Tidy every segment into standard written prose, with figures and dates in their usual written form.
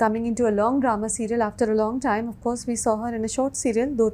coming into a long drama serial after a long time. Of course, we saw her in a short serial,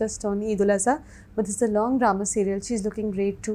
just on Eid ul Azha, but this is a long drama serial. She's looking great too.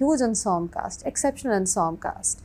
huge ensemble cast, exceptional ensemble cast.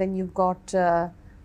then you've got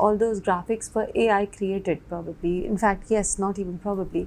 all those graphics were AI created probably, in fact yes, not even probably,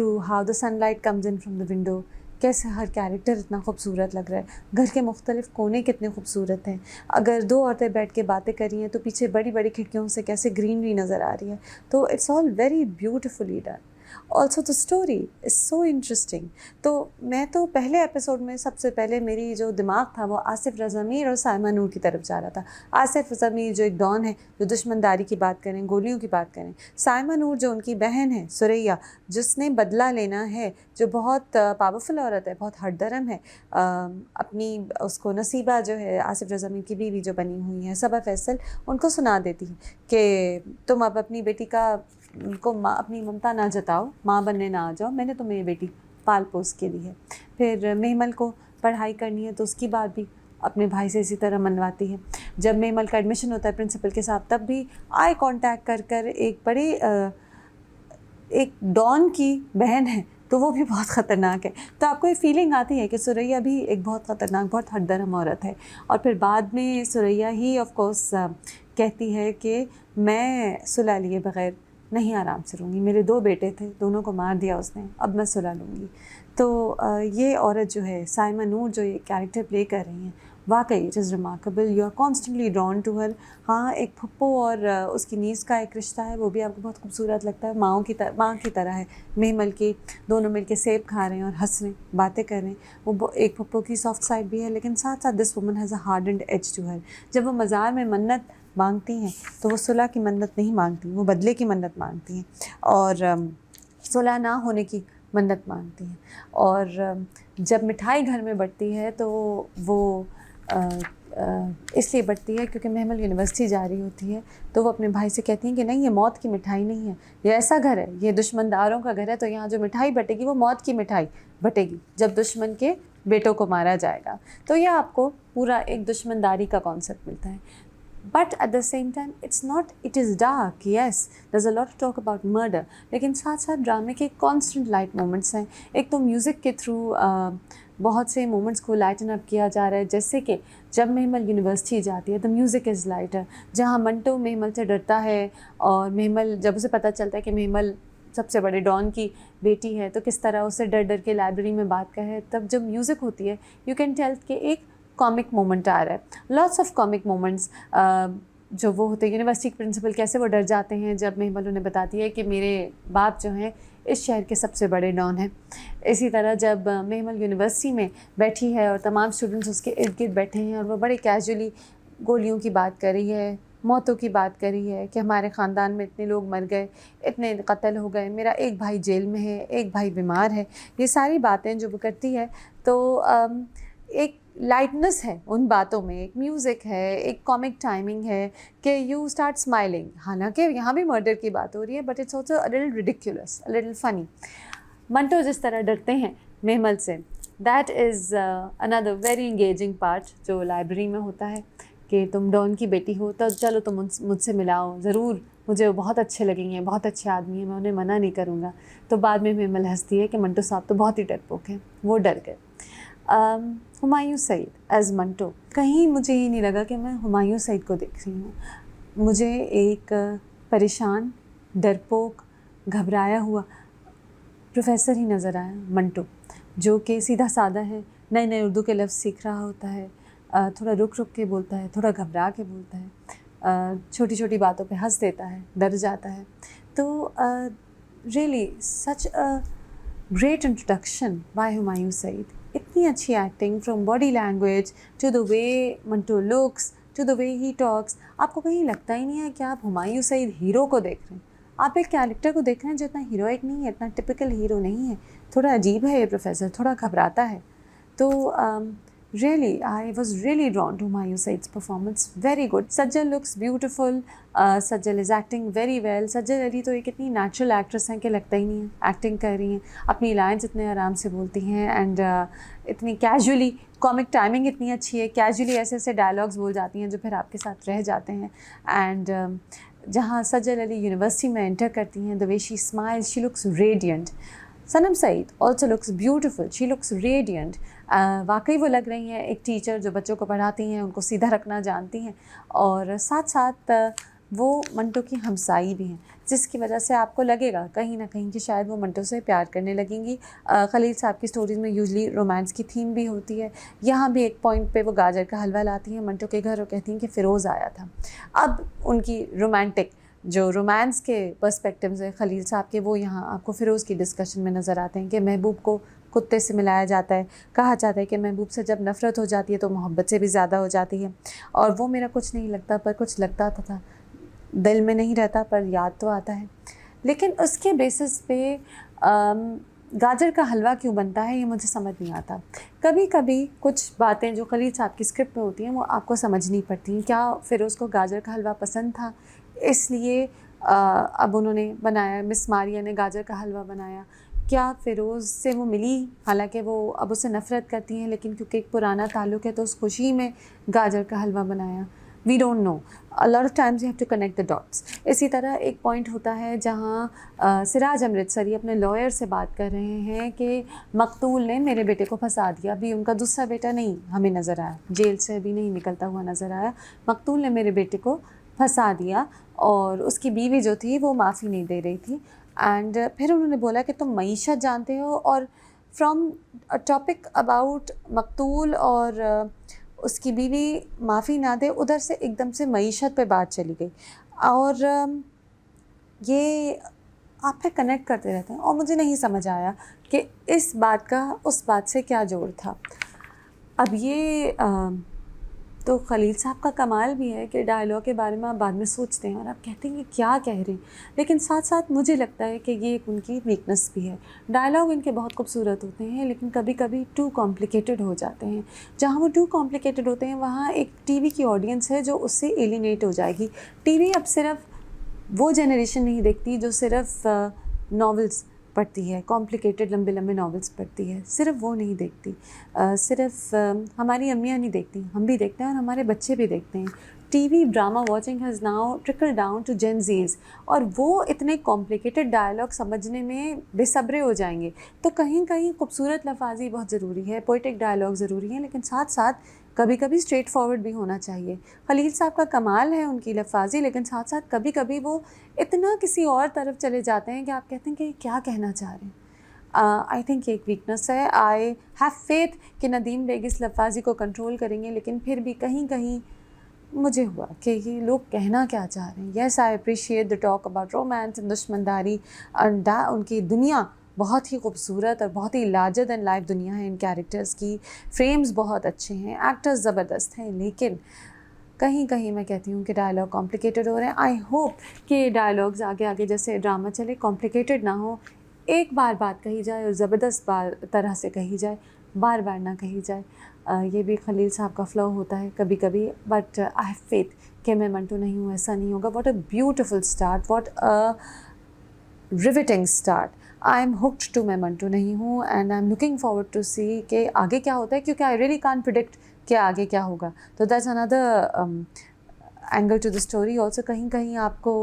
to how the sunlight comes in from the window. کیسے ہر character اتنا خوبصورت لگ رہا ہے، گھر کے مختلف کونے کتنے خوبصورت ہیں. اگر دو عورتیں بیٹھ کے باتیں کر رہی ہیں تو پیچھے بڑی بڑی کھڑکیوں سے کیسے گرینری نظر آ رہی ہے. تو it's all very beautifully done. Also the story is so interesting. تو میں تو پہلے ایپیسوڈ میں سب سے پہلے میری جو دماغ تھا وہ آصف رضا میر اور سائمہ نور کی طرف جا رہا تھا. آصف رضا میر جو ایک ڈان ہے، جو دشمن داری کی بات کریں، گولیوں کی بات کریں. سائمہ نور جو ان کی بہن ہے ثریا، جس نے بدلہ لینا ہے، جو بہت پاورفل عورت ہے، بہت ہٹ درم ہے. اپنی اس کو نصیبہ جو ہے آصف رضا میر کی بیوی جو بنی ہوئی ہے صبا فیصل، ان کو سنا دیتی ہے کہ تم اب اپنی بیٹی کا کو اپنی ممتا نہ جتاؤ، ماں بننے نہ آ جاؤ، میں نے تمہیں یہ بیٹی پال پوس کے دی ہے. پھر مہمل کو پڑھائی کرنی ہے تو اس کی بات بھی اپنے بھائی سے اسی طرح منواتی ہے. جب مہمل کا ایڈمیشن ہوتا ہے پرنسپل کے ساتھ، تب بھی آئی کانٹیکٹ کر کر ایک ڈان کی بہن ہے تو وہ بھی بہت خطرناک ہے. تو آپ کو یہ فیلنگ آتی ہے کہ ثریا بھی ایک بہت خطرناک، بہت ہٹ درم عورت ہے. اور پھر بعد میں ثریا ہی آف کورس کہتی ہے کہ میں صلح لیے بغیر نہیں آرام سے رہوں گی، میرے 2 بیٹے تھے، دونوں کو مار دیا اس نے، اب میں صلح لوں گی. تو یہ عورت جو ہے سائمہ نور جو یہ کیریکٹر پلے کر رہی ہیں، واقعی it is remarkable. You are constantly drawn to her. ہاں، ایک پھپھو اور اس کی نیس کا ایک رشتہ ہے، وہ بھی آپ کو بہت خوبصورت لگتا ہے. ماں کی طرح ہے مہمل کی. دونوں مل کے سیب کھا رہے ہیں اور ہنس رہے ہیں، باتیں کر رہے ہیں. وہ ایک پھپھو کی سافٹ سائڈ بھی ہے، لیکن ساتھ ساتھ this woman has a hard and edge to her. جب وہ مزار میں منت مانگتی ہیں تو وہ صلح کی منت نہیں مانگتی، وہ بدلے کی منت مانگتی ہیں اور صلح نہ ہونے کی منت مانگتی ہیں. اور جب مٹھائی گھر میں بٹتی ہے تو وہ اس لیے بٹتی ہے کیونکہ مہمل یونیورسٹی جا رہی ہوتی ہے. تو وہ اپنے بھائی سے کہتی ہیں کہ نہیں، یہ موت کی مٹھائی نہیں ہے، یہ ایسا گھر ہے، یہ دشمن داروں کا گھر ہے. تو یہاں جو مٹھائی بٹے گی وہ موت کی مٹھائی بٹے گی جب دشمن کے بیٹوں کو مارا جائے گا. تو یہ آپ کو پورا ایک دشمن داری کا کانسیپٹ ملتا ہے. But at the same time, it is dark, yes, there's a lot of talk about murder. لیکن ساتھ ساتھ ڈرامے کے کانسٹنٹ لائٹ مومنٹس ہیں. ایک تو میوزک کے تھرو بہت سے مومنٹس کو لائٹن اپ کیا جا رہا ہے، جیسے کہ جب مہمل یونیورسٹی جاتی ہے تو میوزک از لائٹر. جہاں منٹو مہمل سے ڈرتا ہے اور مہمل جب اسے پتہ چلتا ہے کہ مہمل سب سے بڑے ڈان کی بیٹی ہے تو کس طرح اسے ڈر ڈر کے لائبریری میں بات کر ہے، تب جب میوزک ہوتی ہے یو کین ٹیل کہ ایک کامک مومنٹ آ رہا ہے. لاٹس آف کامک مومنٹس جو وہ ہوتے ہیں. یونیورسٹی کے پرنسپل کیسے وہ ڈر جاتے ہیں جب مہمل انہیں بتاتی ہے کہ میرے باپ جو ہیں اس شہر کے سب سے بڑے ڈان ہیں. اسی طرح جب مہمل یونیورسٹی میں بیٹھی ہے اور تمام اسٹوڈنٹس اس کے ارد گرد بیٹھے ہیں اور وہ بڑے کیجولی گولیوں کی بات کر رہی ہے، موتوں کی بات کر رہی ہے کہ ہمارے خاندان میں اتنے لوگ مر گئے، اتنے قتل ہو گئے، میرا ایک بھائی جیل میں ہے، ایک بھائی بیمار ہے، یہ ساری باتیں جو وہ کرتی ہے تو ایک لائٹنس ہے ان باتوں میں، ایک میوزک ہے، ایک کامک ٹائمنگ ہے کہ یو اسٹارٹ اسمائلنگ. حالانکہ یہاں بھی مرڈر کی بات ہو رہی ہے but it's also a little ridiculous, a little funny. Mintoo جس طرح ڈرتے ہیں مہمل سے، that is another very engaging part جو لائبریری میں ہوتا ہے کہ تم ڈان کی بیٹی ہو تو چلو تم مجھ سے ملاؤ ضرور، مجھے وہ بہت اچھے لگیں گے، بہت اچھے آدمی ہیں، میں انہیں منع نہیں کروں گا. تو بعد میں مہمل ہنستی ہے کہ منٹو صاحب تو بہت ہی ڈرپوک ہیں، وہ ڈر گئے. ہمایوں سعید ایز منٹو، کہیں مجھے یہ نہیں لگا کہ میں ہمایوں سعید کو دیکھ رہی ہوں. مجھے ایک پریشان، ڈرپوک، گھبرایا ہوا پروفیسر ہی نظر آیا منٹو، جو کہ سیدھا سادہ ہے، نئے نئے اردو کے لفظ سیکھ رہا ہوتا ہے، تھوڑا رک رک کے بولتا ہے، تھوڑا گھبرا کے بولتا ہے، چھوٹی چھوٹی باتوں پہ ہنس دیتا ہے، ڈر جاتا ہے. تو really such a great introduction by Humayun Saeed. اتنی اچھی acting from body language to the way Manto looks to the way he talks. آپ کو کہیں لگتا ہی نہیں ہے کہ آپ ہمایوں سعید ہیرو کو دیکھ رہے ہیں، آپ ایک کیریکٹر کو دیکھ رہے ہیں جو اتنا ہیروئک نہیں ہے، اتنا ٹپکل ہیرو نہیں ہے. تھوڑا عجیب ہے یہ پروفیسر، تھوڑا گھبراتا ہے. تو really I was really drawn to Humayun Saeed's performance. Very good. Sajjal looks beautiful. Sajjal is acting very well. Sajjal علی تو ایک اتنی نیچرل ایکٹریس ہیں کہ لگتا ہی نہیں ہے ایکٹنگ کر رہی ہیں. اپنی لائنز اتنے آرام سے بولتی ہیں اینڈ اتنی کیجولی، کامک ٹائمنگ اتنی اچھی ہے، کیجولی ایسے ایسے ڈائلاگس بول جاتی ہیں جو پھر آپ کے ساتھ رہ جاتے ہیں. اینڈ جہاں سجل علی یونیورسٹی میں انٹر کرتی ہیں، the way she smiles, she looks radiant. Sanam Saeed also looks beautiful, she looks radiant. واقعی وہ لگ رہی ہیں ایک ٹیچر جو بچوں کو پڑھاتی ہیں، ان کو سیدھا رکھنا جانتی ہیں. اور ساتھ ساتھ وہ منٹو کی ہمسائی بھی ہیں، جس کی وجہ سے آپ کو لگے گا کہیں نہ کہیں کہ شاید وہ منٹو سے پیار کرنے لگیں گی. خلیل صاحب کی سٹوریز میں یوزلی رومانس کی تھیم بھی ہوتی ہے. یہاں بھی ایک پوائنٹ پہ وہ گاجر کا حلوہ لاتی ہیں منٹو کے گھر اور کہتی ہیں کہ فیروز آیا تھا. اب ان کی رومانٹک جو رومانس کے پرسپیکٹیوز ہیں خلیل صاحب کے، وہ یہاں آپ کو فیروز کی ڈسکشن میں نظر آتے ہیں کہ محبوب کو کتے سے ملایا جاتا ہے. کہا جاتا ہے کہ محبوب سے جب نفرت ہو جاتی ہے تو محبت سے بھی زیادہ ہو جاتی ہے، اور وہ میرا کچھ نہیں لگتا پر کچھ لگتا تھا، دل میں نہیں رہتا پر یاد تو آتا ہے. لیکن اس کے بیسس پہ گاجر کا حلوہ کیوں بنتا ہے یہ مجھے سمجھ نہیں آتا. کبھی کبھی کچھ باتیں جو خلیل صاحب کی اسکرپٹ میں ہوتی ہیں وہ آپ کو سمجھنی پڑتی ہیں. کیا فیروز کو گاجر کا حلوہ پسند تھا اس لیے اب انہوں نے بنایا، مس ماریا نے گاجر کا حلوہ بنایا؟ کیا فیروز سے وہ ملی حالانکہ وہ اب اسے نفرت کرتی ہیں، لیکن کیونکہ ایک پرانا تعلق ہے تو اس خوشی میں گاجر کا حلوہ بنایا؟ We don't know. A lot of times you have to connect the dots. اسی طرح ایک پوائنٹ ہوتا ہے جہاں سراج امرتسری اپنے لائر سے بات کر رہے ہیں کہ مقتول نے میرے بیٹے کو پھنسا دیا. ابھی ان کا دوسرا بیٹا نہیں ہمیں نظر آیا، جیل سے ابھی نہیں نکلتا ہوا نظر آیا. مقتول نے میرے بیٹے کو پھنسا دیا اور اس کی بیوی جو تھی وہ معافی نہیں دے رہی تھی. اینڈ پھر انہوں نے بولا کہ تم معیشت جانتے ہو، اور فرام ٹاپک اباؤٹ مقتول اور اس کی بیوی معافی نہ دے، ادھر سے ایک دم سے معیشت پہ بات چلی گئی. اور یہ آپ پہ کنیکٹ کرتے رہتے ہیں اور مجھے نہیں سمجھ آیا کہ اس بات کا اس بات سے کیا جوڑ تھا. اب یہ تو خلیل صاحب کا کمال بھی ہے کہ ڈائلاگ کے بارے میں آپ بعد میں سوچتے ہیں اور آپ کہتے ہیں کہ کیا کہہ رہے ہیں، لیکن ساتھ ساتھ مجھے لگتا ہے کہ یہ ایک ان کی ویکنس بھی ہے. ڈائلاگ ان کے بہت خوبصورت ہوتے ہیں لیکن کبھی کبھی ٹو کمپلیکیٹڈ ہو جاتے ہیں. جہاں وہ ٹو کمپلیکیٹڈ ہوتے ہیں وہاں ایک ٹی وی کی آڈینس ہے جو اس سے ایلینیٹ ہو جائے گی. ٹی وی اب صرف وہ جنریشن نہیں دیکھتی جو صرف ناولز پڑھتی ہے، کمپلیکیٹڈ لمبے لمبے ناولز پڑھتی ہے، صرف وہ نہیں دیکھتی. صرف ہماری امیاں نہیں دیکھتی، ہم بھی دیکھتے ہیں اور ہمارے بچے بھی دیکھتے ہیں. T V drama watching has now trickle down to gen Zs, اور وہ اتنے کمپلیکیٹڈ ڈائلاگ سمجھنے میں بے صبرے ہو جائیں گے. تو کہیں کہیں خوبصورت لفاظی بہت ضروری ہے، پوئٹک ڈائلاگ ضروری ہیں، لیکن ساتھ ساتھ کبھی کبھی اسٹریٹ فارورڈ بھی ہونا چاہیے. خلیل صاحب کا کمال ہے ان کی لفاظی، لیکن ساتھ ساتھ کبھی کبھی وہ اتنا کسی اور طرف چلے جاتے ہیں کہ آپ کہتے ہیں کہ کیا کہنا چاہ رہے ہیں. آئی تھنک یہ ایک ویکنس ہے. آئی ہیو فیتھ کہ ندیم بیگ اس لفاظی کو کنٹرول کریں گے، لیکن پھر بھی کہیں کہیں مجھے ہوا کہ یہ لوگ کہنا کیا چاہ رہے ہیں. Yes I appreciate the talk about romance and دشمنداری، ان کی دنیا بہت ہی خوبصورت اور بہت ہی لارجر دین لائف دنیا ہے. ان کیریکٹرز کی فریمز بہت اچھے ہیں، ایکٹرز زبردست ہیں، لیکن کہیں کہیں میں کہتی ہوں کہ ڈائلاگ کمپلیکیٹڈ ہو رہے ہیں. آئی ہوپ کہ ڈائلاگز آگے آگے جیسے ڈرامہ چلے کمپلیکیٹڈ نہ ہو، ایک بار بات کہی جائے اور زبردست طرح سے کہی جائے، بار بار نہ کہی جائے. یہ بھی خلیل صاحب کا فلو ہوتا ہے کبھی کبھی، بٹ آئی ہیو فیتھ کہ میں منٹو نہیں ہوں، ایسا نہیں ہوگا. What a beautiful start, what a riveting start. I am hooked to میں منٹو نہیں ہوں and I'm looking forward to see کہ آگے کیا ہوتا ہے، کیونکہ I really can't predict کہ آگے کیا ہوگا. تو that's another angle to the story. also کہیں کہیں آپ کو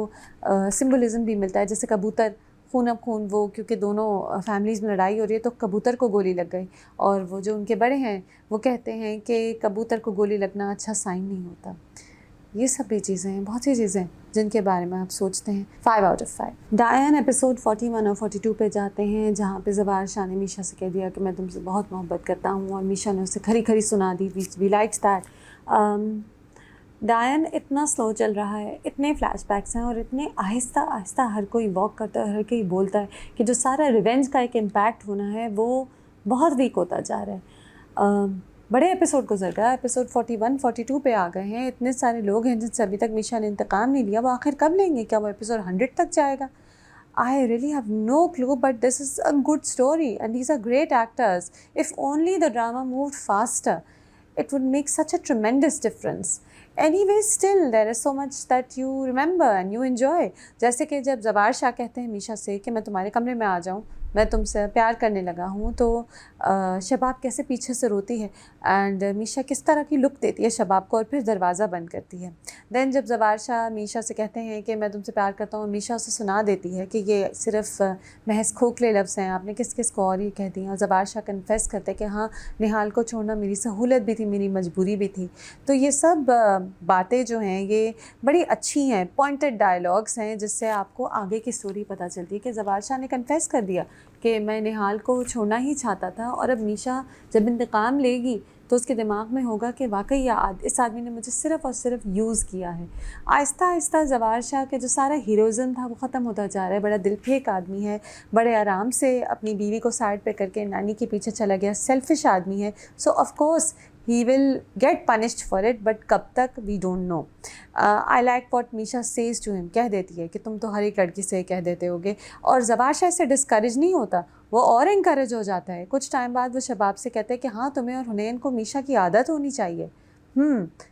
سمبلزم بھی ملتا ہے، جیسے کبوتر خون اب خون، وہ کیونکہ دونوں فیملیز میں لڑائی ہو رہی ہے تو کبوتر کو گولی لگ گئی، اور وہ جو ان کے بڑے ہیں وہ کہتے ہیں کہ کبوتر کو گولی لگنا اچھا سائن نہیں ہوتا. یہ سب بھی چیزیں ہیں، بہت سی چیزیں جن کے بارے میں آپ سوچتے ہیں. 5 out of 5. ڈائن ایپیسوڈ 41 اور 42 پہ جاتے ہیں، جہاں پہ زبار شاہ نے میشا سے کہہ دیا کہ میں تم سے بہت محبت کرتا ہوں، اور میشا نے اسے کھری کھری سنا دی. وی لائکس دیٹ. ڈائن اتنا سلو چل رہا ہے، اتنے فلیش بیکس ہیں اور اتنے آہستہ آہستہ ہر کوئی واک کرتا ہے، ہر کوئی بولتا ہے کہ جو سارا ریونج کا ایک امپیکٹ ہونا ہے وہ بہت ویک ہوتا جا رہا ہے. بڑے ایپیسوڈ گزر گیا، ایپیسوڈ 41 42 پہ آ گئے ہیں. اتنے سارے لوگ ہیں جن سے ابھی تک میشا نے انتقام نہیں لیا، وہ آخر کب لیں گے؟ کیا وہ ایپیسوڈ 100 تک جائے گا؟ I really have no clue, but this is a good story and these are great actors. If only the drama moved faster, it would make such a tremendous difference. Anyway, still there is so much that you remember and you enjoy. جیسے کہ جب زبار شاہ کہتے ہیں میشا سے کہ میں تمہارے کمرے میں آ جاؤں، میں تم سے پیار کرنے لگا ہوں، تو شباب کیسے پیچھے سے روتی ہے اینڈ میشا کس طرح کی لک دیتی ہے شباب کو اور پھر دروازہ بند کرتی ہے. دین جب زوار شاہ میشا سے کہتے ہیں کہ میں تم سے پیار کرتا ہوں، میشا اسے سنا دیتی ہے کہ یہ صرف محض کھوکھلے لفظ ہیں، آپ نے کس کس کو اور یہ کہہ دیا. اور زوار شاہ کنفیس کرتے کہ ہاں نہال کو چھوڑنا میری سہولت بھی تھی، میری مجبوری بھی تھی. تو یہ سب باتیں جو ہیں یہ بڑی اچھی ہیں، پوائنٹڈ ڈائلاگس ہیں جس سے آپ کو آگے کی سٹوری پتہ چلتی ہے کہ زوار شاہ نے کنفیس کر دیا کہ میں نہال کو چھوڑنا ہی چاہتا تھا، اور اب میشا جب انتقام لے گی تو اس کے دماغ میں ہوگا کہ واقعی اس آدمی نے مجھے صرف اور صرف یوز کیا ہے. آہستہ آہستہ زوار شاہ کے جو سارا ہیروزم تھا وہ ختم ہوتا جا رہا ہے. بڑا دل پھیک آدمی ہے، بڑے آرام سے اپنی بیوی کو سائڈ پہ کر کے نانی کے پیچھے چلا گیا. سیلفش آدمی ہے، so of course he will get punished for it, but کب تک we don't know. I like what Misha says to him, کہہ دیتی ہے کہ تم تو ہر ایک لڑکی سے کہہ دیتے ہوگے. اور زوار شاہ سے ڈسکریج نہیں ہوتا، وہ اور انکریج ہو جاتا ہے. کچھ ٹائم بعد وہ شباب سے کہتے ہیں کہ ہاں تمہیں اور حنین کو میشا کی عادت ہونی چاہیے.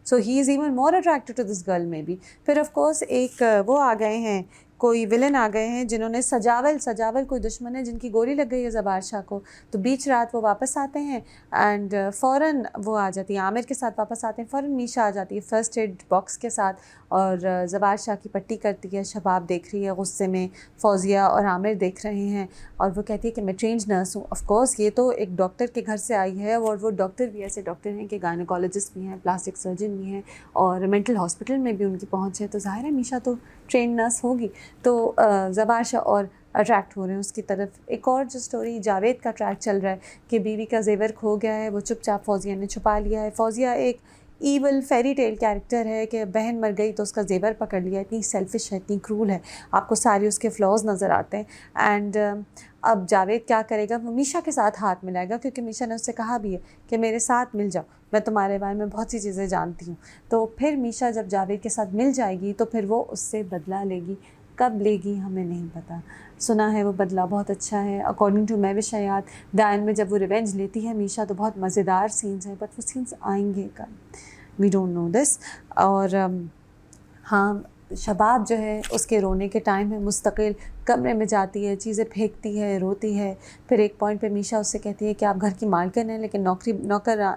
So he is even more attracted to this girl maybe. پھر آف کورس ایک وہ آ گئے ہیں، کوئی ولن آ گئے ہیں جنہوں نے سجاول کوئی دشمن ہے جن کی گولی لگ گئی ہے زوار شاہ کو. تو بیچ رات وہ واپس آتے ہیں اینڈ فوراً وہ آ جاتی ہے، عامر کے ساتھ واپس آتے ہیں. فوراً میشا آ جاتی ہے فرسٹ ایڈ باکس کے ساتھ اور زوار شاہ کی پٹی کرتی ہے. شباب دیکھ رہی ہے غصے میں، فوزیہ اور عامر دیکھ رہے ہیں اور وہ کہتی ہے کہ میں ٹرینڈ نرس ہوں. آف کورس یہ تو ایک ڈاکٹر کے گھر سے آئی ہے، اور وہ ڈاکٹر بھی ایسے ڈاکٹر ہیں کہ گائنیکالوجسٹ بھی ہیں، پلاسٹک سرجن بھی ہیں، اور مینٹل ہاسپٹل میں بھی ان کی پہنچ ہے. تو ظاہر ہے میشا تو ٹرینڈ نرس ہوگی. تو زوار شاہ اور اٹریکٹ ہو رہے ہیں اس کی طرف. ایک اور جو سٹوری جاوید کا ٹریک چل رہا ہے کہ بیوی کا زیور کھو گیا ہے، وہ چپ چاپ فوزیہ نے چھپا لیا ہے. فوزیہ ایک ایول فیری ٹیل کیریکٹر ہے کہ بہن مر گئی تو اس کا زیور پکڑ لیا. اتنی سیلفش ہے، اتنی کرول ہے، آپ کو سارے اس کے فلاز نظر آتے ہیں. اینڈ اب جاوید کیا کرے گا؟ وہ میشا کے ساتھ ہاتھ ملائے گا کیونکہ میشا نے اس سے کہا بھی ہے کہ میرے ساتھ مل جاؤ، میں تمہارے بارے میں بہت سی چیزیں جانتی ہوں. تو پھر میشا جب جاوید کے ساتھ مل جائے گی تو پھر وہ اس سے بدلہ لے گی. کب لے گی ہمیں نہیں پتہ. سنا ہے وہ بدلہ بہت اچھا ہے اکارڈنگ ٹو مہوشیات. ڈائن میں جب وہ ریونج لیتی ہے میشا تو بہت مزیدار سینز ہیں، بٹ وہ سینز آئیں گے کب، وی ڈونٹ نو دس. اور ہاں شباب جو ہے اس کے رونے کے ٹائم ہے مستقل کمرے میں جاتی ہے، چیزیں پھینکتی ہے، روتی ہے. پھر ایک پوائنٹ پہ میشا اس سے کہتی ہے کہ آپ گھر کی مالکن ہیں لیکن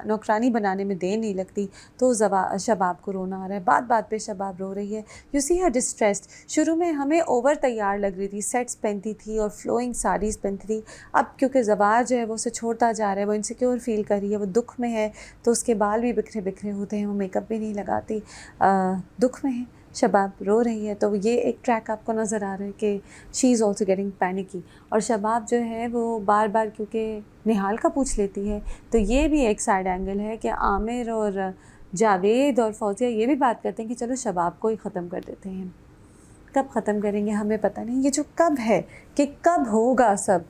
نوکرانی بنانے میں دیر نہیں لگتی. تو شباب کو رونا آ رہا ہے، بات پہ شباب رو رہی ہے. You see her distressed. شروع میں ہمیں اوور تیار لگ رہی تھی، سیٹس پہنتی تھی اور فلوئنگ ساڑیز پہنتی تھی. اب کیونکہ زوار جو ہے وہ اسے چھوڑتا جا رہا ہے، وہ انسیکیور فیل کر رہی ہے، وہ دکھ میں ہے، تو اس کے بال بھی بکھرے بکھرے ہوتے ہیں، وہ میک اپ بھی نہیں لگاتی، دکھ میں ہے. شباب رو رہی ہے. تو یہ ایک ٹریک آپ کو نظر آ رہا ہے کہ شی از آلسو گیٹنگ پینیکی. اور شباب جو ہے وہ بار بار کیونکہ نہال کا پوچھ لیتی ہے، تو یہ بھی ایک سائڈ اینگل ہے کہ عامر اور جاوید اور فوزیہ یہ بھی بات کرتے ہیں کہ چلو شباب کو ہی ختم کر دیتے ہیں. کب ختم کریں گے ہمیں پتہ نہیں. یہ جو کب ہے کہ کب ہوگا سب.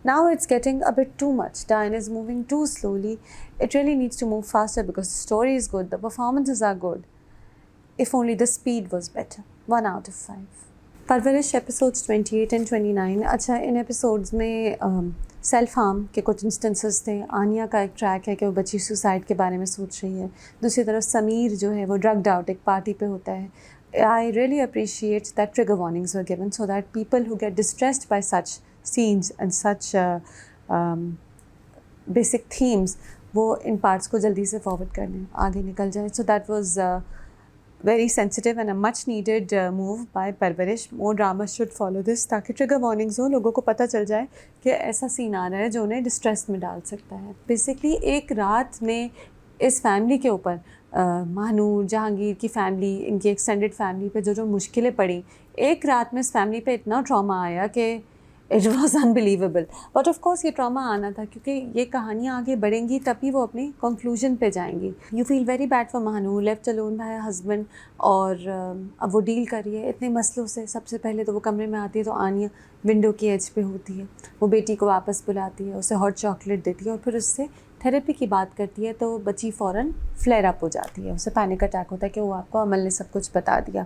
Now it's getting a bit too much. Diane is moving too slowly. It really needs to move faster because the story is good, the performances are good. If only the speed was better. 1 out of 5. پرورش episodes 28 and 29. اچھا ان episodes میں self harm کے کچھ instances تھے. آنیا کا ایک track ہے کہ وہ بچی سوسائڈ کے بارے میں سوچ رہی ہے. دوسری طرف سمیر جو ہے وہ ڈرگڈ آؤٹ ایک پارٹی پہ ہوتا ہے. I really appreciate that trigger warnings were given so that people who get distressed by such scenes and such basic themes وہ ان پارٹس کو جلدی سے فارورڈ کر لیں، آگے نکل جائیں. So that was very sensitive and a much needed move by پرورش. More dramas should follow this تاکہ ٹریگر وارننگز ہوں، لوگوں کو پتہ چل جائے کہ ایسا سین آ رہا ہے جو انہیں ڈسٹریس میں ڈال سکتا ہے. بیسکلی ایک رات میں اس فیملی کے اوپر مہنور جہانگیر کی فیملی، ان کی ایکسٹینڈیڈ فیملی پہ جو مشکلیں پڑیں، ایک رات میں اس فیملی پہ اتنا ٹراما آیا کہ it was unbelievable. But of course یہ ٹراما آنا تھا کیونکہ یہ کہانیاں آگے بڑھیں گی تبھی وہ اپنی کنکلوژن پہ جائیں گی. You feel very bad for Mahnoor, left alone by husband, اور اب وہ ڈیل کر رہی ہے اتنے مسئلوں سے. سب سے پہلے تو وہ کمرے میں آتی ہے تو آنیا ونڈو کی ایج پہ ہوتی ہے، وہ بیٹی کو واپس بلاتی ہے، اسے ہاٹ چاکلیٹ دیتی ہے اور پھر اس سے تھیراپی کی بات کرتی ہے تو بچی فوراً فلیئر اپ ہو جاتی ہے، اسے پینک اٹیک ہوتا ہے کہ وہ آپ کو عمل نے سب کچھ بتا دیا.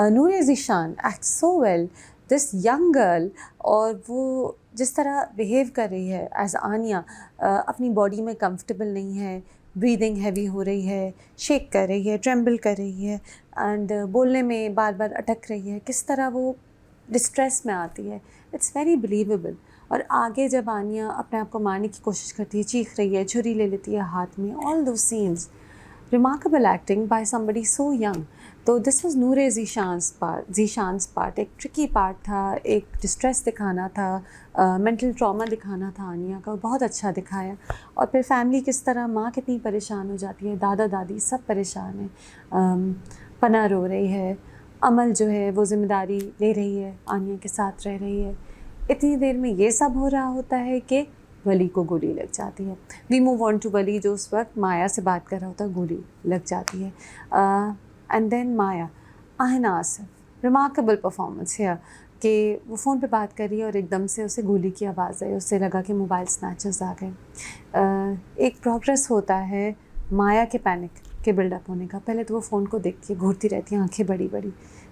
Noor Zeeshan act so well, this young girl, اور وہ جس طرح بیہیو کر رہی ہے ایز آنیا، اپنی باڈی میں کمفرٹیبل نہیں ہے، بریدنگ ہیوی ہو رہی ہے، شیک کر رہی ہے، ٹریمبل کر رہی ہے، اینڈ بولنے میں بار بار اٹک رہی ہے، کس طرح وہ ڈسٹریس میں آتی ہے. It's very believable. اور آگے جب آنیا اپنے آپ کو مارنے کی کوشش کرتی ہے, چیخ رہی ہے, چھری لے لیتی ہے ہاتھ میں, all those scenes, remarkable acting by somebody so young. تو دس واز نور ذیشان's پارٹ. ایک ٹرکی پارٹ تھا, ایک ڈسٹریس دکھانا تھا, مینٹل ٹراما دکھانا تھا آنیا کا, بہت اچھا دکھایا. اور پھر فیملی کس طرح, ماں کتنی پریشان ہو جاتی ہے, دادا دادی سب پریشان ہیں, پناہ رو رہی ہے, عمل جو ہے وہ ذمہ داری لے رہی ہے, آنیا کے ساتھ رہ رہی ہے. اتنی دیر میں یہ سب ہو رہا ہوتا ہے کہ ولی کو گولی لگ جاتی ہے. وی موو آن ٹو ولی, جو اس وقت مایا سے بات کر رہا ہوتا ہے, گولی لگ جاتی ہے. And then Maya, Aina Asif, remarkable performance ہے کہ وہ فون پہ بات کر رہی ہے اور ایک دم سے اسے گولی کی آواز آئی, اس سے لگا کہ موبائل سنیچرز آ گئے. ایک پروگریس ہوتا ہے مایا کے پینک کے بلڈ اپ ہونے کا. پہلے تو وہ فون کو دیکھ کے گھورتی رہتی ہے, آنکھیں بڑی بڑی,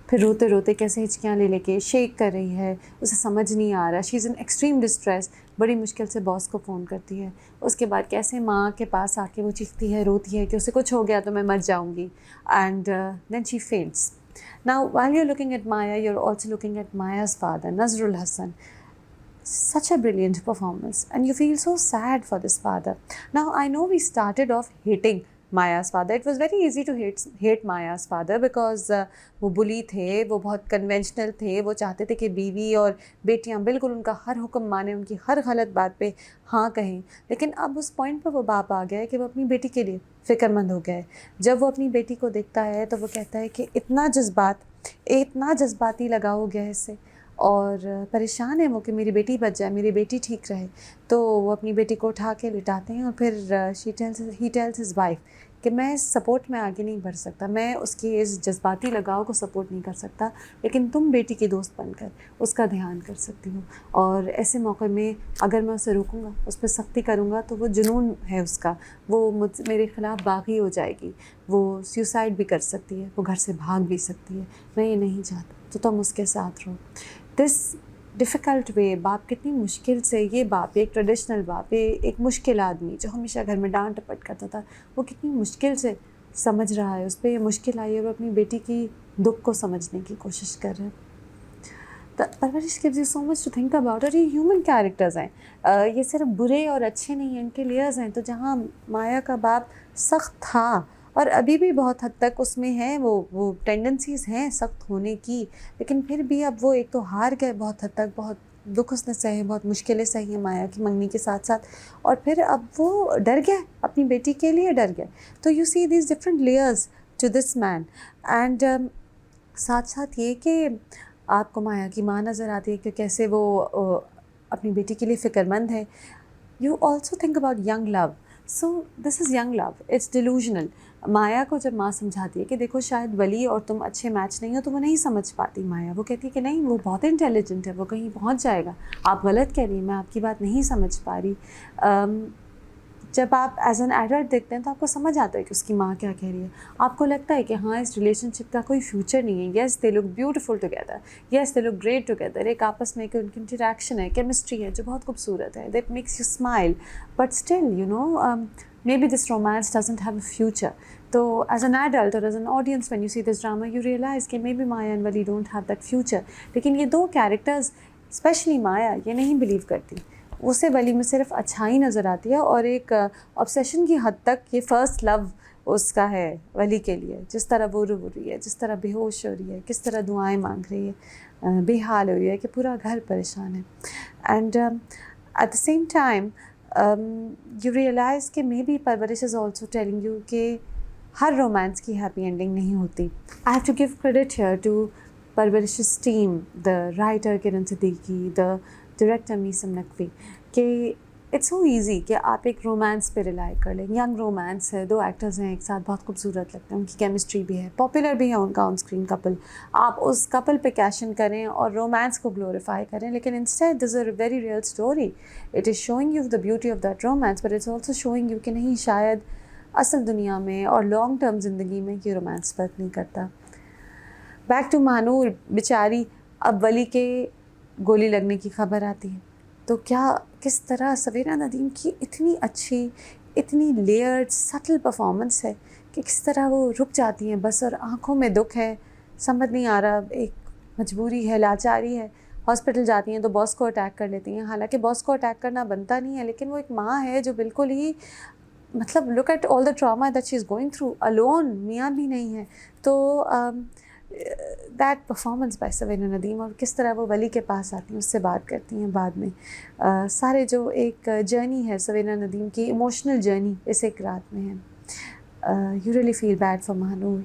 پھر روتے روتے کیسے ہچکیاں لے لے کے شیک کر رہی ہے, اسے سمجھ نہیں آ رہا, شی از ان ایکسٹریم ڈسٹریس, بڑی مشکل سے باس کو فون کرتی ہے. اس کے بعد کیسے ماں کے پاس آ کے وہ چیختی ہے, روتی ہے کہ اسے کچھ ہو گیا تو میں مر جاؤں گی, and then she fails. Now while you're looking at Maya, you're also looking at Maya's father, Nazrul Hassan. Such a brilliant performance, and you feel so sad for this father. Now I know we started off hating Maya's father. It was very easy to hate Maya's father because وہ بلی تھے, وہ بہت conventional تھے, وہ چاہتے تھے کہ بیوی اور بیٹیاں بالکل ان کا ہر حکم مانیں, ان کی ہر غلط بات پہ ہاں کہیں. لیکن اب اس پوائنٹ پر وہ باپ آ گیا ہے کہ وہ اپنی بیٹی کے لیے فکر مند ہو گیا ہے. جب وہ اپنی بیٹی کو دیکھتا ہے تو وہ کہتا ہے کہ اتنا جذباتی لگا ہو گیا ہے اس سے, اور پریشان ہے وہ کہ میری بیٹی بچ جائے, میری بیٹی ٹھیک رہے. تو وہ اپنی بیٹی کو اٹھا کے لٹاتے ہیں, اور پھر ہی ٹیلز ہز وائف کہ میں اس سپورٹ میں آگے نہیں بڑھ سکتا, میں اس کی اس جذباتی لگاؤ کو سپورٹ نہیں کر سکتا, لیکن تم بیٹی کی دوست بن کر اس کا دھیان کر سکتی ہو. اور ایسے موقع میں اگر میں اسے روکوں گا, اس پہ سختی کروں گا, تو وہ جنون ہے اس کا, وہ میرے خلاف باغی ہو جائے گی, وہ سیوسائڈ بھی کر سکتی ہے, وہ گھر سے بھاگ بھی سکتی ہے. میں یہ نہیں چاہتا, تو تم اس کے ساتھ رہو. دس ڈیفیکلٹ وے, باپ کتنی مشکل سے, یہ باپ ایک ٹریڈیشنل باپ, ایک مشکل آدمی جو ہمیشہ گھر میں ڈانٹ ٹپٹ کرتا تھا, وہ کتنی مشکل سے سمجھ رہا ہے, اس پہ یہ مشکل آئی ہے, وہ اپنی بیٹی کی دکھ کو سمجھنے کی کوشش کر رہے ہیں. پرورش gives you so much to think about. اور یہ ہیومن کیریکٹرز ہیں, یہ صرف برے اور اچھے نہیں ہیں, ان کے لیئرز ہیں. تو جہاں مایا کا باپ سخت تھا, اور ابھی بھی بہت حد تک اس میں ہیں وہ ٹینڈنسیز ہیں سخت ہونے کی, لیکن پھر بھی اب وہ ایک تو ہار گئے بہت حد تک, بہت دکھ اس نے سہے, بہت مشکلیں سہی ہیں مایا کی منگنی کے ساتھ ساتھ, اور پھر اب وہ ڈر گئے, اپنی بیٹی کے لیے ڈر گئے. تو you see these different layers to this man. And ساتھ ساتھ یہ کہ آپ کو مایا کی ماں نظر آتی ہے کہ کیسے وہ اپنی بیٹی کے لیے فکر مند ہے. You also think about young love. So this is young love, it's delusional. Maya کو جب ماں سمجھاتی ہے کہ دیکھو شاید ولی اور تم اچھے میچ نہیں ہو, تو وہ نہیں سمجھ پاتی مایا. وہ کہتی ہے کہ نہیں, وہ بہت انٹیلیجنٹ ہے, وہ کہیں پہنچ جائے گا, آپ غلط کہہ رہی ہیں, میں آپ کی بات نہیں سمجھ پا رہی. جب آپ ایز این ایڈلٹ دیکھتے ہیں تو آپ کو سمجھ آتا ہے کہ اس کی ماں کیا کہہ رہی ہے. آپ کو لگتا ہے کہ ہاں اس ریلیشن شپ کا کوئی فیوچر نہیں ہے. یس دے لک بیوٹیفل ٹوگیدر, یس دے لک گریٹ ٹوگیدر, ایک آپس میں ان کی انٹریکشن ہے, کیمسٹری ہے جو بہت خوبصورت ہے, that makes you smile. But still you know may be this romance doesn't have a future. تو ایز این ایڈلٹ اور as an audience when you see this drama you realise کہ مے be Maya and Wali don't have that future. لیکن یہ دو characters, especially مایا, یہ نہیں blue کرتی. اسے ولی میں صرف اچھائی نظر آتی ہے, اور ایک آبسیشن کی حد تک یہ فرسٹ لو اس کا ہے ولی کے لیے. جس طرح وہ رو رہی ہے, جس طرح بے ہوش ہو رہی ہے, کس طرح دعائیں مانگ رہی ہے, بے حال ہو رہی ہے کہ پورا گھر پریشان ہے. And at the same time you realise کہ may be Parwarish is also telling you کہ ہر رومانس کی ہیپی اینڈنگ نہیں ہوتی. I have to give credit here to Parwarish's team, the writer Kiran Siddiqui, the director Maisam Naqvi, کہ اٹس سو ایزی کہ آپ ایک رومانس پہ ریلائی کر لیں. ینگ رومانس ہے, دو ایکٹرز ہیں ایک ساتھ, بہت خوبصورت لگتے ہیں, ان کی کیمسٹری بھی ہے, پاپولر بھی ہے ان کا آن اسکرین کپل. آپ اس کپل پہ کیشن کریں اور رومانس کو گلوریفائی کریں, لیکن instead this is a very real story. It is showing you the beauty of that romance, but it's also showing you کہ نہیں, شاید اصل دنیا میں اور لانگ ٹرم زندگی میں یہ رومانس فرق نہیں کرتا. بیک ٹو مانور, بیچاری, اب ولی کے گولی لگنے کی خبر آتی ہے, تو کس طرح سویرا ندیم کی اتنی اچھی, اتنی لیئرڈ سٹل پرفارمنس ہے کہ کس طرح وہ رک جاتی ہیں بس, اور آنکھوں میں دکھ ہے, سمجھ نہیں آ رہا, ایک مجبوری ہے, لاچاری ہے, ہاسپٹل جاتی ہیں تو باس کو اٹیک کر لیتی ہیں، حالانکہ باس کو اٹیک کرنا بنتا نہیں ہے، لیکن وہ ایک ماں ہے جو بالکل ہی مطلب look at all the trauma that she is going through alone, میاں بھی نہیں ہے. تو that performance by Savina Nadeem, اور کس طرح وہ ولی کے پاس آتی ہیں، اس سے بات کرتی ہیں بعد میں. سارے جو ایک جرنی ہے سوینا ندیم کی، ایموشنل جرنی اس ایک رات میں ہے. You really feel bad for Mahnoor.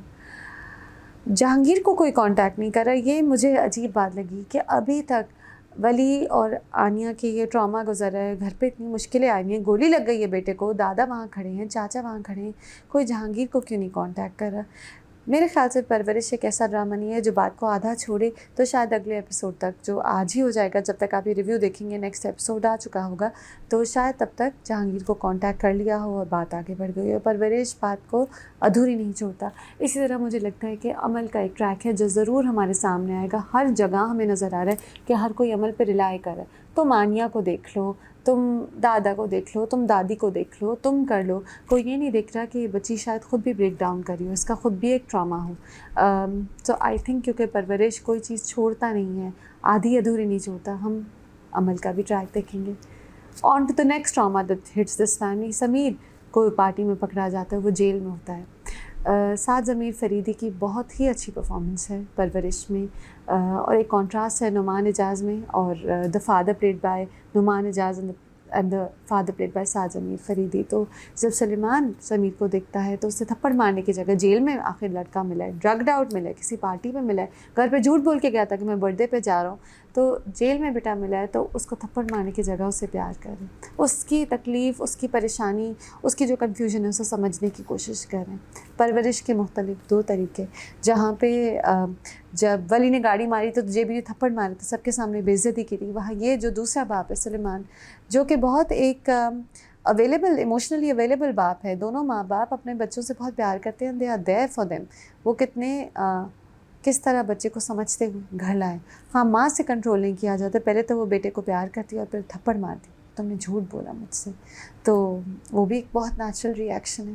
Jahangir کو کوئی کانٹیکٹ نہیں کر رہا، یہ مجھے عجیب بات لگی کہ ابھی تک ولی اور آنیا کے یہ ٹراما گزر رہا ہے، گھر پہ اتنی مشکلیں آئی ہیں، گولی لگ گئی ہے بیٹے کو، دادا وہاں کھڑے ہیں، چاچا وہاں کھڑے ہیں، کوئی جہانگیر کو کیوں نہیں کانٹیکٹ کر رہا. میرے خیال سے پرورش ایک ایسا ڈرامہ نہیں ہے جو بات کو آدھا چھوڑے. تو شاید اگلے ایپیسوڈ تک، جو آج ہی ہو جائے گا، جب تک آپ یہ ریویو دیکھیں گے نیکسٹ ایپیسوڈ آ چکا ہوگا، تو شاید تب تک جہانگیر کو کانٹیکٹ کر لیا ہو اور بات آگے بڑھ گئی ہو. پرورش بات کو ادھوری نہیں چھوڑتا. اسی طرح مجھے لگتا ہے کہ عمل کا ایک ٹریک ہے جو ضرور ہمارے سامنے آئے گا. ہر جگہ ہمیں نظر آ رہا ہے کہ ہر کوئی عمل پہ رلائی کر رہا ہے. تم آنیا کو دیکھ لو، تم دادا کو دیکھ لو، تم دادی کو دیکھ لو، تم کر لو. کوئی یہ نہیں دیکھ رہا کہ یہ بچی شاید خود بھی بریک ڈاؤن کر رہی ہو، اس کا خود بھی ایک trauma who. So I think کیونکہ پرورش کوئی چیز چھوڑتا نہیں ہے، آدھی ادھوری نہیں چھوڑتا. ہم عمل کا بھی ٹریک دیکھیں گے. On to the next trauma that hits this family. Sameer کو پارٹی میں پکڑا جاتا ہے، وہ جیل میں ہوتا ہے. سعد ضمیر فریدی کی بہت ہی اچھی پرفارمنس ہے پرورش میں، اور ایک کانٹراسٹ ہے نعمان اعجاز میں، اور the father played by Noman Ijaz and the father played by Saad Zameer Faridi. تو جب سلیمان سمیر کو دیکھتا ہے تو اسے تھپڑ مارنے کی جگہ جیل میں آخر لڑکا ملا ہے، ڈرگڈ آؤٹ ملا ہے، کسی پارٹی میں ملا ہے، گھر پہ جھوٹ بول کے گیا تھا کہ میں برتھ ڈے پہ جا رہا ہوں، تو جیل میں بیٹا ملا ہے، تو اس کو تھپڑ مارنے کی جگہ اسے پیار کریں، اس کی تکلیف، اس کی پریشانی، اس کی جو کنفیوژن ہے اسے سمجھنے کی کوشش کریں. پرورش کے مختلف دو طریقے، جہاں پہ جب ولی نے گاڑی ماری تو جے بھی تھپڑ مارے تھے، سب کے سامنے بے عزتی کی تھی، وہاں یہ جو دوسرا باپ ہے سلیمان، جو کہ بہت ایک اویلیبل، ایموشنلی اویلیبل باپ ہے. دونوں ماں باپ اپنے بچوں سے بہت پیار کرتے ہیں، they are there for them. وہ کس طرح بچے کو سمجھتے ہوئے گھر لائے. ہاں، ماں سے کنٹرول نہیں کیا جاتا، پہلے تو وہ بیٹے کو پیار کرتی اور پھر تھپڑ مارتی، تم نے جھوٹ بولا مجھ سے، تو وہ بھی ایک بہت نیچرل ری ایکشن ہے.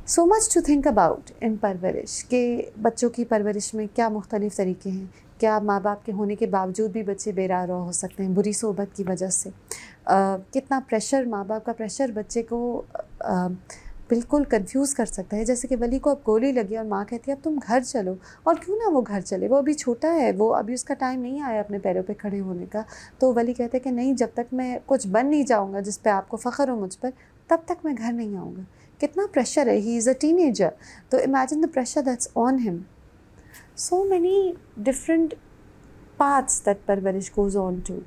So much to think about in Parwarish, کہ بچوں کی پرورش میں کیا مختلف طریقے ہیں. کیا ماں باپ کے ہونے کے باوجود بھی بچے بے راہ ہو سکتے ہیں بری صحبت کی وجہ سے؟ کتنا پریشر، ماں باپ کا پریشر بچے کو بالکل کنفیوز کر سکتا ہے. جیسے کہ ولی کو اب گولی لگی اور ماں کہتی ہے اب تم گھر چلو، اور کیوں نہ وہ گھر چلے، وہ ابھی چھوٹا ہے، وہ ابھی اس کا ٹائم نہیں آیا اپنے پیروں پہ کھڑے ہونے کا. تو ولی کہتے ہیں کہ نہیں، جب تک میں کچھ بن نہیں جاؤں گا جس پہ آپ کو فخر ہو مجھ پر، تب تک میں گھر نہیں آؤں گا. کتنا پریشر ہے، he is a teenager. تو imagine the pressure that's on him. So many different paths that Parwarish goes on to.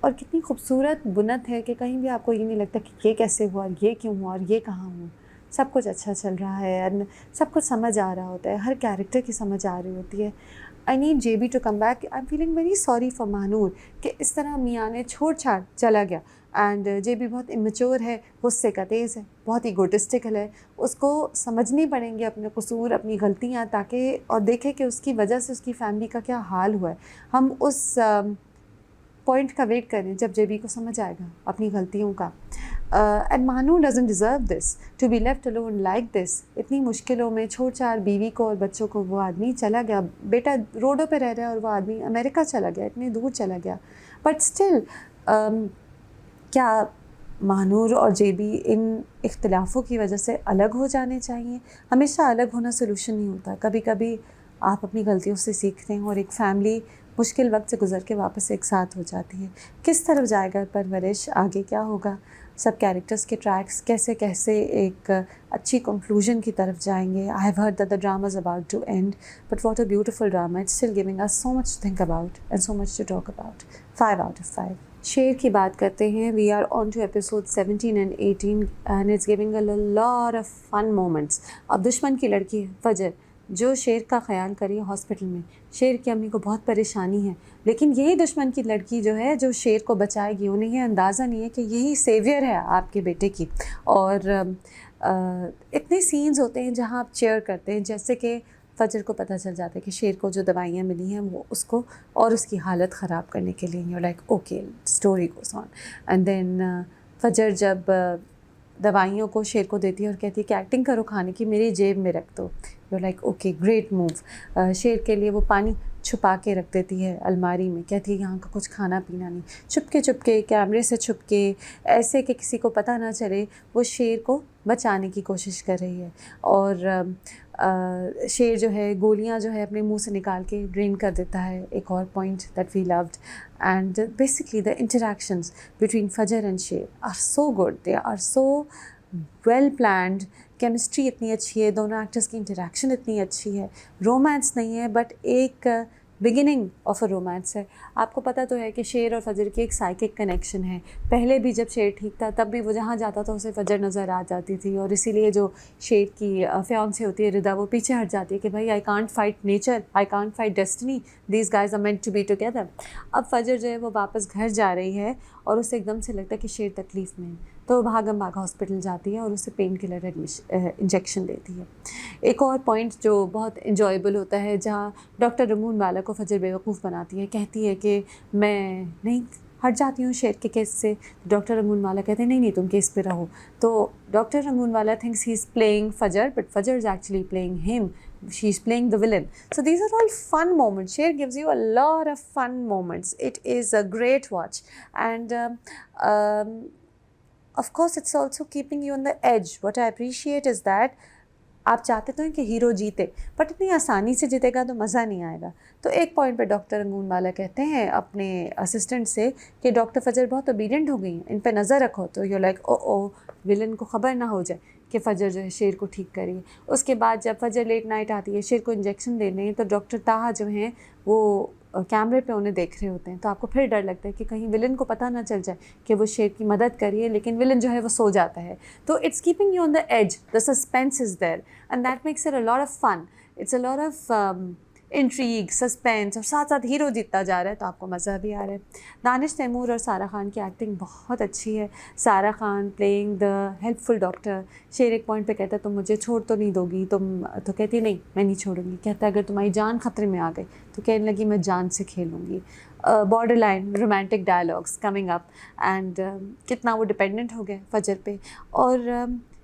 اور کتنی خوبصورت بنت ہے کہ کہیں بھی آپ کو یہ نہیں لگتا کہ یہ کیسے ہوا، اور یہ کیوں ہوا، اور یہ کہاں ہوا. سب کچھ اچھا چل رہا ہے، اینڈ سب کچھ سمجھ آ رہا ہوتا ہے، ہر کیریکٹر کی سمجھ آ رہی ہوتی ہے. I need J B to come back. I am feeling very sorry for Mahnoor کہ اس طرح میاں نے چھوڑ چھاڑ چلا گیا. اینڈ جے بی بہت امیچور ہے، غصے کا تیز ہے، بہت ایگوٹسٹکل ہے. اس کو سمجھنی پڑیں گے اپنے قصور، اپنی غلطیاں، تاکہ اور دیکھے کہ اس کی وجہ سے اس کی فیملی کا کیا حال ہوا ہے. ہم اس پوائنٹ کا ویٹ کریں جب جے بی کو سمجھ آئے گا اپنی غلطیوں کا. And Mahnoor doesn't deserve this to be left alone like this. اتنی مشکلوں میں چھوڑ چھاڑ بیوی کو اور بچوں کو وہ آدمی چلا گیا. بیٹا روڈوں پہ رہ رہا ہے اور وہ آدمی امریکہ چلا گیا، اتنی دور چلا گیا. بٹ اسٹل کیا مہنور اور جے بی ان اختلافوں کی وجہ سے الگ ہو جانے چاہیے؟ ہمیشہ الگ ہونا سلوشن نہیں ہوتا. کبھی کبھی آپ اپنی غلطیوں سے سیکھتے ہیں اور ایک فیملی مشکل وقت سے گزر کے واپس ایک ساتھ ہو جاتی ہے. کس طرف جائے گا پرورش، آگے کیا ہوگا، سب کیریکٹرز کے ٹریکس کیسے کیسے ایک اچھی کنکلوژن کی طرف جائیں گے. I have heard that the drama is about to end, but what a beautiful drama. It's still giving us so much to think about and so much to talk about. 5 out of 5. Sher کی بات کرتے ہیں. We are on to episode 17 and 18 and it's giving a lot of fun moments. اب دشمن کی لڑکی فجر جو شیر کا خیال کری ہاسپٹل میں، شیر کی امی کو بہت پریشانی ہے، لیکن یہی دشمن کی لڑکی جو ہے جو شیر کو بچائے گی. انہیں یہ اندازہ نہیں ہے کہ یہی سیویئر ہے آپ کے بیٹے کی. اور اتنے سینز ہوتے ہیں جہاں آپ چیئر کرتے ہیں، جیسے کہ فجر کو پتہ چل جاتا ہے کہ شیر کو جو دوائیاں ملی ہیں وہ اس کو اور اس کی حالت خراب کرنے کے لیے. You like okay story goes on. And then Fajar جب دوائیوں کو شیر کو دیتی ہے اور کہتی ہے کہ ایکٹنگ کرو کھانے کی، میری جیب میں رکھ دو. You like okay great move. شیر کے لیے وہ چھپا کے رکھ دیتی ہے الماری میں، کہتی ہے یہاں کا کچھ کھانا پینا نہیں، چپ کے کیمرے سے چھپ کے، ایسے کہ کسی کو پتہ نہ چلے، وہ شیر کو بچانے کی کوشش کر رہی ہے. اور شیر جو ہے گولیاں جو ہے اپنے منہ سے نکال کے ڈرین کر دیتا ہے. ایک اور point that we loved. And basically the interactions between Fajar and Sher are so good, they are so well planned. Chemistry اتنی اچھی ہے، دونوں ایکٹرس کی انٹریکشن اتنی اچھی ہے. رومانس نہیں ہے بٹ ایک بگننگ آف اے رومانس ہے. آپ کو پتہ تو ہے کہ شیر اور فجر کی ایک سائیکک کنیکشن ہے. پہلے بھی جب شیر ٹھیک تھا تب بھی وہ جہاں جاتا تھا اسے فجر نظر آ جاتی تھی، اور اسی لیے جو شیر کی فیانسی ہوتی ہے ردا، وہ پیچھے ہٹ جاتی ہے کہ بھائی I can't fight nature, I can't fight destiny, these guys are meant to be together. اب فجر جو ہے وہ واپس گھر جا رہی ہے اور اسے ایک دم سے لگتا ہے کہ شیر تکلیف میں ہے، تو وہ بھاگم بھاگ ہاسپٹل جاتی ہے اور اسے پین کلر انجیکشن دیتی ہے. ایک اور پوائنٹ جو بہت انجوائبل ہوتا ہے، جہاں ڈاکٹر رمون والا کو فجر بیوقوف بناتی ہے، کہتی ہے کہ میں نہیں ہٹ جاتی ہوں شیر کے کیس سے. ڈاکٹر رمون والا کہتے ہیں نہیں تم کیس پہ رہو. تو ڈاکٹر رمون والا تھنکس ہی از پلئنگ فجر بٹ فجر از ایکچولی پلئنگ ہم. She is playing the villain. So these are all fun moments. Sher gives you a lot of fun moments. It is a great watch. And of course it's also keeping you on the edge. What I appreciate is that آپ چاہتے تو ہیں کہ hero جیتے، but اتنی آسانی سے جیتے گا تو مزہ نہیں آئے گا. تو ایک پوائنٹ پہ ڈاکٹر رنگون والا کہتے ہیں اپنے اسسٹنٹ سے کہ ڈاکٹر فجر بہت اوبیڈینٹ ہو گئی ہیں، ان پہ نظر رکھو. تو یو لائک او ولن کو خبر نہ ہو جائے کہ فجر جو ہے شیر کو ٹھیک کری. اس کے بعد جب فجر لیٹ نائٹ آتی ہے شیر کو انجیکشن دینے ہیں، تو ڈاکٹر طاہا جو ہیں وہ کیمرے پہ انہیں دیکھ رہے ہوتے ہیں. تو آپ کو پھر ڈر لگتا ہے کہ کہیں ولن کو پتہ نہ چل جائے کہ وہ شیر کی مدد کریے، لیکن ولن جو ہے وہ سو جاتا ہے. تو it's keeping you on the edge, the suspense is there and that makes it a lot of fun. It's a lot of intrigue, suspense, اور ساتھ ساتھ ہیرو جیتتا جا رہا ہے تو آپ کو مزہ بھی آ رہا ہے. دانش تیمور اور سارہ خان کی ایکٹنگ بہت اچھی ہے. Sarah Khan playing the helpful doctor. Sher ایک پوائنٹ پہ کہتا ہے تم مجھے چھوڑ تو نہیں دو گی، تم تو کہتی نہیں میں نہیں چھوڑوں گی. کہتا ہے اگر تمہاری جان خطرے میں آ گئی تو کہنے لگی میں جان سے کھیلوں گی. Border line romantic dialogues coming up. And کتنا وہ ڈپینڈنٹ ہو گئے فجر پہ. اور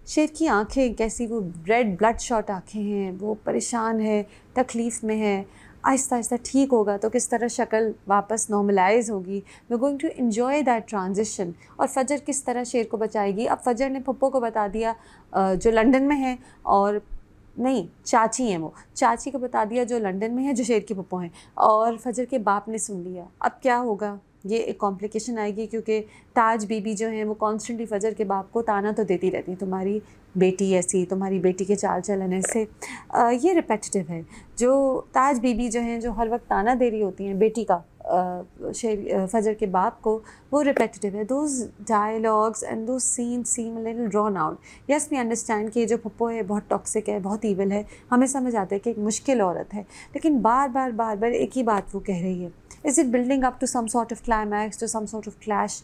شیر کی آنکھیں کیسی، وہ ریڈ بلڈ شاٹ آنکھیں ہیں، وہ پریشان ہے، تکلیف میں ہے. آہستہ آہستہ ٹھیک ہوگا تو کس طرح شکل واپس نارملائز ہوگی. We are going to enjoy that transition. اور فجر کس طرح شیر کو بچائے گی. اب فجر نے پھپھو کو بتا دیا جو لنڈن میں ہے، اور نہیں چاچی ہیں، وہ چاچی کو بتا دیا جو لنڈن میں ہے، جو شیر کی پھپھو ہیں، اور فجر کے باپ نے سن لیا. اب کیا ہوگا، یہ ایک کمپلیکیشن آئے گی، کیونکہ تاج بی بی جو ہیں وہ کانسٹنٹلی فجر کے باپ کو تانا تو دیتی رہتی ہیں تمہاری بیٹی ایسی، تمہاری بیٹی کے چال چلن ایسے. یہ ریپیٹیو ہے. جو تاج بی بی جو ہیں جو ہر وقت تانا دے رہی ہوتی ہیں بیٹی کا فجر کے باپ کو، وہ ریپیٹیو ہے. Those dialogues and those scenes seem a little drawn out. Yes we understand کہ یہ جو پھپھو ہے بہت ٹاکسک ہے، بہت ایول ہے، ہمیں سمجھ آتا ہے کہ ایک مشکل عورت ہے، لیکن بار بار ایک ہی بات وہ کہہ رہی ہے. Is it building up to some sort of climax, to some sort of clash?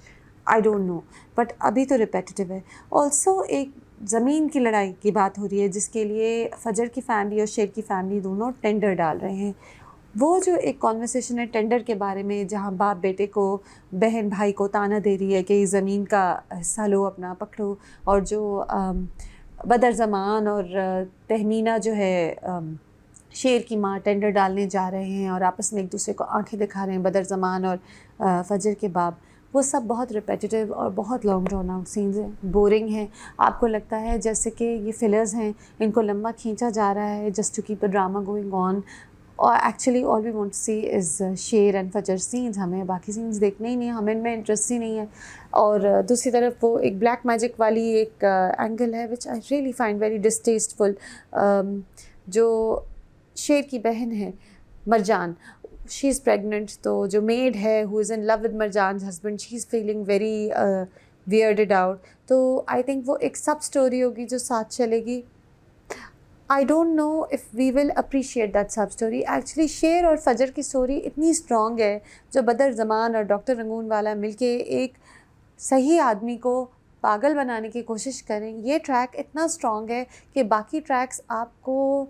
I don't know. But ابھی تو ریپیٹیو ہے. Also ایک زمین کی لڑائی کی بات ہو رہی ہے جس کے لیے فجر کی فیملی اور شیر کی فیملی دونوں ٹینڈر ڈال رہے ہیں. وہ جو ایک کانورسیشن ہے ٹینڈر کے بارے میں، جہاں باپ بیٹے کو، بہن بھائی کو تانا دے رہی ہے کہ زمین کا حصہ لو اپنا پکڑو، اور جو بدر زمان اور تہمینہ جو ہے شیر کی ماں ٹینڈر ڈالنے جا رہے ہیں اور آپس میں ایک دوسرے کو آنکھیں دکھا رہے ہیں، بدر زمان اور فجر کے باپ. وہ سب بہت ریپیٹیو اور بہت لانگ ڈراؤن آؤٹ سینز ہیں، بورنگ ہیں. آپ کو لگتا ہے جیسے کہ یہ فلرز ہیں، ان کو لمبا کھینچا جا رہا ہے just to keep the drama going on. اور actually all we want to see is Sher and فجر سینز. ہمیں باقی سینز دیکھنے ہی نہیں ہیں، ہمیں ان میں انٹرسٹ ہی نہیں ہے. اور دوسری طرف وہ ایک بلیک میجک والی ایک اینگل ہے وچ آئی ریئلی فائنڈ ویری ڈسٹیسٹفل. جو شیر کی بہن ہے مرجان، شی از پریگننٹ، تو جو میڈ ہے who is in love with Marjan's husband, she is feeling very weirded out. So I think وہ ایک سب اسٹوری ہوگی جو ساتھ چلے گی. I don't know if we will appreciate that sub story. Actually Sher اور فجر کی اسٹوری اتنی اسٹرانگ ہے، جو بدر زمان اور ڈاکٹر رنگون والا مل کے ایک صحیح آدمی کو پاگل بنانے کی کوشش کریں. یہ ٹریک اتنا اسٹرانگ ہے کہ باقی ٹریکس آپ کو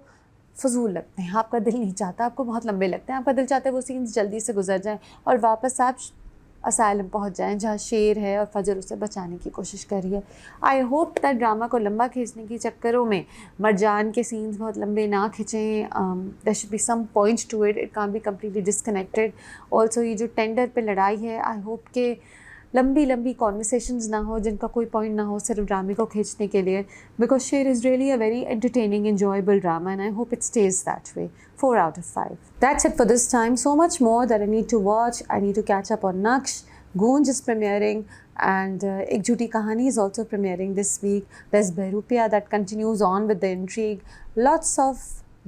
فضول لگتے ہیں، آپ کا دل نہیں چاہتا، آپ کو بہت لمبے لگتے ہیں، آپ کا دل چاہتا ہے وہ سینس جلدی سے گزر جائیں اور واپس آپ اسائلم پہنچ جائیں جہاں شیر ہے اور فجر اسے بچانے کی کوشش کر رہی ہے. آئی ہوپ دیٹ ڈرامہ کو لمبا کھینچنے کی چکروں میں مرجان کے سینس بہت لمبے نہ کھینچیں. There should be some point to it can't be completely disconnected. Also یہ جو ٹینڈر پہ لڑائی ہے آئی ہوپ کہ لمبی کانورسیشنز نہ ہو جن کا کوئی پوائنٹ نہ ہو صرف ڈرامے کو کھینچنے کے لیے, بیکاز شیر is really a very entertaining, enjoyable drama and I hope it stays that way. 4 out of 5. That's it for this time. So much more that I need to watch. I need to catch up on Naksh. Goonj is premiering and Ek Jhoti Kahani is also premiering this week. There's Behrupia that continues on with the intrigue. Lots of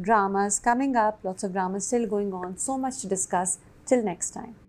dramas coming up, lots of dramas still going on. So much to discuss. Till next time.